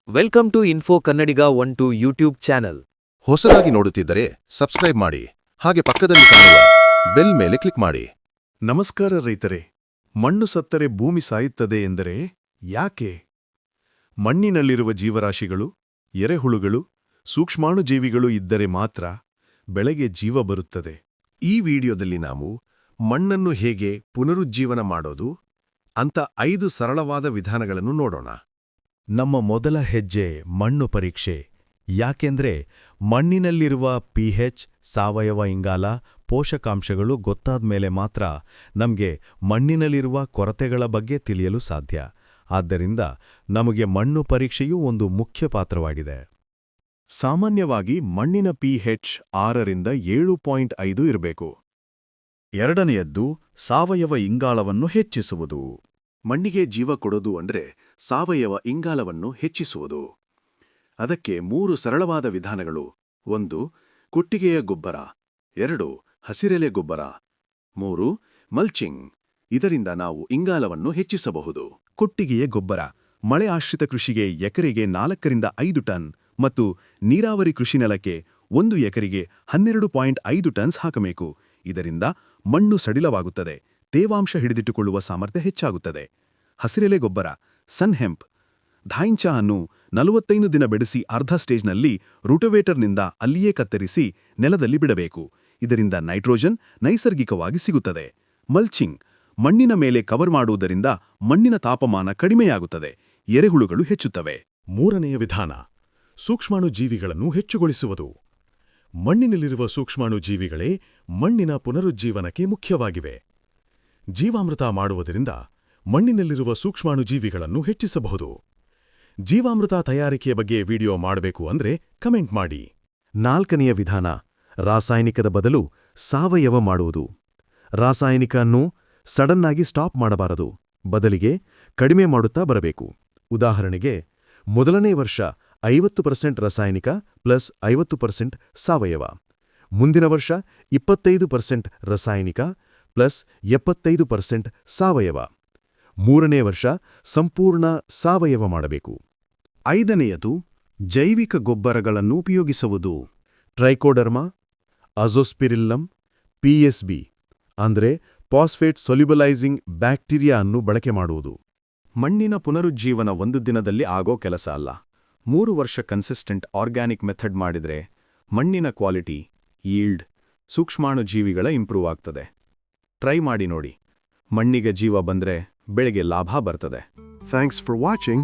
Welcome to info Kannadiga 1 YouTube channel. ಹೊಸದಾಗಿ ನೋಡುತ್ತಿದ್ದರೆ subscribe ಮಾಡಿ, ಹಾಗೆ ಪಕ್ಕದಲ್ಲಿ ಕಾಣುವ ಬೆಲ್ ಮೇಲೆ ಕ್ಲಿಕ್ ಮಾಡಿ. ನಮಸ್ಕಾರ ರೈತರೇ. ಮಣ್ಣು ಸತ್ತರೆ ಭೂಮಿ ಸಾಯುತ್ತದೆ ಎಂದರೆ ಯಾಕೆ? ಮಣ್ಣಿನಲ್ಲಿರುವ ಜೀವರಾಶಿಗಳು, ಎರೆಹುಳುಗಳು, ಸೂಕ್ಷ್ಮಾಣುಜೀವಿಗಳು ಇದ್ದರೆ ಮಾತ್ರ ಬೆಳೆಗೆ ಜೀವ ಬರುತ್ತದೆ. ಈ ವಿಡಿಯೋದಲ್ಲಿ ನಾವು ಮಣ್ಣನ್ನು ಹೇಗೆ ಪುನರುಜ್ಜೀವನ ಮಾಡೋದು ಅಂತ 5 ಸರಳವಾದ ವಿಧಾನಗಳನ್ನು ನೋಡೋಣ. ನಮ್ಮ ಮೊದಲ ಹೆಜ್ಜೆ ಮಣ್ಣು ಪರೀಕ್ಷೆ. ಯಾಕೆಂದ್ರೆ ಮಣ್ಣಿನಲ್ಲಿರುವ pH, ಸಾವಯವ ಇಂಗಾಲ, ಪೋಷಕಾಂಶಗಳು ಗೊತ್ತಾದ್ಮೇಲೆ ಮಾತ್ರ ನಮ್ಗೆ ಮಣ್ಣಿನಲ್ಲಿರುವ ಕೊರತೆಗಳ ಬಗ್ಗೆ ತಿಳಿಯಲು ಸಾಧ್ಯ. ಆದ್ದರಿಂದ ನಮಗೆ ಮಣ್ಣು ಪರೀಕ್ಷೆಯೂ ಒಂದು ಮುಖ್ಯ ಪಾತ್ರವಾಗಿದೆ. ಸಾಮಾನ್ಯವಾಗಿ ಮಣ್ಣಿನ pH 6ರಿಂದ 7.5 ಇರಬೇಕು. ಎರಡನೆಯದ್ದು ಸಾವಯವ ಇಂಗಾಲವನ್ನು ಹೆಚ್ಚಿಸುವುದು. ಮಣ್ಣಿಗೆ ಜೀವ ಕೊಡೋದು ಅಂದ್ರೆ ಸಾವಯವ ಇಂಗಾಲವನ್ನು ಹೆಚ್ಚಿಸುವುದು. ಅದಕ್ಕೆ 3 ಸರಳವಾದ ವಿಧಾನಗಳು. 1. ಕೊಟ್ಟಿಗೆಯ ಗೊಬ್ಬರ. 2. ಹಸಿರೆಲೆ ಗೊಬ್ಬರ. 3. ಮಲ್ಚಿಂಗ್. ಇದರಿಂದ ನಾವು ಇಂಗಾಲವನ್ನು ಹೆಚ್ಚಿಸಬಹುದು. ಕೊಟ್ಟಿಗೆಯ ಗೊಬ್ಬರ ಮಳೆ ಆಶ್ರಿತ ಕೃಷಿಗೆ ಎಕರೆಗೆ 4ರಿಂದ 5 ಟನ್ ಮತ್ತು ನೀರಾವರಿ ಕೃಷಿ ನೆಲಕ್ಕೆ 1 ಎಕರೆಗೆ 12.5 ಟನ್ಸ್ ಹಾಕಬೇಕು. ಇದರಿಂದ ಮಣ್ಣು ಸಡಿಲವಾಗುತ್ತದೆ, ತೇವಾಂಶ ಹಿಡಿದಿಟ್ಟುಕೊಳ್ಳುವ ಸಾಮರ್ಥ್ಯ ಹೆಚ್ಚಾಗುತ್ತದೆ. ಹಸಿರೆಲೆ ಗೊಬ್ಬರ ಸನ್ಹೆಂಪ್. ಧಾಯಿಂಚಾ ಅನ್ನು 45 ದಿನ ಬೆಳೆಸಿ ಅರ್ಧ ಸ್ಟೇಜ್ನಲ್ಲಿ ರೂಟೋವೇಟರ್ನಿಂದ ಅಲ್ಲಿಯೇ ಕತ್ತರಿಸಿ ನೆಲದಲ್ಲಿ ಬಿಡಬೇಕು. ಇದರಿಂದ ನೈಟ್ರೋಜನ್ ನೈಸರ್ಗಿಕವಾಗಿ ಸಿಗುತ್ತದೆ. ಮಲ್ಚಿಂಗ್. ಮಣ್ಣಿನ ಮೇಲೆ ಕವರ್ ಮಾಡುವುದರಿಂದ ಮಣ್ಣಿನ ತಾಪಮಾನ ಕಡಿಮೆಯಾಗುತ್ತದೆ, ಎರೆಹುಳುಗಳು ಹೆಚ್ಚುತ್ತವೆ. ಮೂರನೆಯ ವಿಧಾನ ಸೂಕ್ಷ್ಮಾಣುಜೀವಿಗಳನ್ನು ಹೆಚ್ಚುಗೊಳಿಸುವುದು. ಮಣ್ಣಿನಲ್ಲಿರುವ ಸೂಕ್ಷ್ಮಾಣುಜೀವಿಗಳೇ ಮಣ್ಣಿನ ಪುನರುಜ್ಜೀವನಕ್ಕೆ ಮುಖ್ಯವಾಗಿವೆ. ಜೀವಾಮೃತ ಮಾಡುವುದರಿಂದ ಮಣ್ಣಿನಲ್ಲಿರುವ ಸೂಕ್ಷ್ಮಾಣುಜೀವಿಗಳನ್ನು ಹೆಚ್ಚಿಸಬಹುದು. ಜೀವಾಮೃತ ತಯಾರಿಕೆಯ ಬಗ್ಗೆ ವಿಡಿಯೋ ಮಾಡಬೇಕು ಅಂದ್ರೆ ಕಮೆಂಟ್ ಮಾಡಿ. ನಾಲ್ಕನೆಯ ವಿಧಾನ ರಾಸಾಯನಿಕದ ಬದಲು ಸಾವಯವ ಮಾಡುವುದು. ರಾಸಾಯನಿಕವನ್ನು ಸಡನ್ನಾಗಿ ಸ್ಟಾಪ್ ಮಾಡಬಾರದು, ಬದಲಿಗೆ ಕಡಿಮೆ ಮಾಡುತ್ತಾ ಬರಬೇಕು. ಉದಾಹರಣೆಗೆ ಮೊದಲನೇ ವರ್ಷ 50% ರಾಸಾಯನಿಕ ಪ್ಲಸ್ 50% ಸಾವಯವ. ಮುಂದಿನ ವರ್ಷ 25% ರಾಸಾಯನಿಕ ಪ್ಲಸ್ 75% ಸಾವಯವ. ಮೂರನೇ ವರ್ಷ ಸಂಪೂರ್ಣ ಸಾವಯವ ಮಾಡಬೇಕು. ಐದನೆಯದು ಜೈವಿಕ ಗೊಬ್ಬರಗಳನ್ನು ಉಪಯೋಗಿಸುವುದು. ಟ್ರೈಕೋಡರ್ಮಾ, ಅಜೋಸ್ಪಿರಿಲ್ಲಂ, PSB ಅಂದ್ರೆ ಫಾಸ್ಫೇಟ್ ಸೊಲ್ಯುಬಲೈಸಿಂಗ್ ಬ್ಯಾಕ್ಟೀರಿಯಾ ಅನ್ನು ಬಳಕೆ ಮಾಡುವುದು. ಮಣ್ಣಿನ ಪುನರುಜ್ಜೀವನ 1 ದಿನದಲ್ಲಿ ಆಗೋ ಕೆಲಸ ಅಲ್ಲ. 3 ವರ್ಷ ಕನ್ಸಿಸ್ಟೆಂಟ್ ಆರ್ಗ್ಯಾನಿಕ್ ಮೆಥಡ್ ಮಾಡಿದ್ರೆ ಮಣ್ಣಿನ ಕ್ವಾಲಿಟಿ, ಯೀಲ್ಡ್, ಸೂಕ್ಷ್ಮಾಣುಜೀವಿಗಳ ಇಂಪ್ರೂವ್ ಆಗ್ತದೆ. ಟ್ರೈ ಮಾಡಿ ನೋಡಿ. ಮಣ್ಣಿಗೆ ಜೀವ ಬಂದ್ರೆ ಬೆಳೆಗೆ ಲಾಭ ಬರ್ತದೆ. Thanks for watching.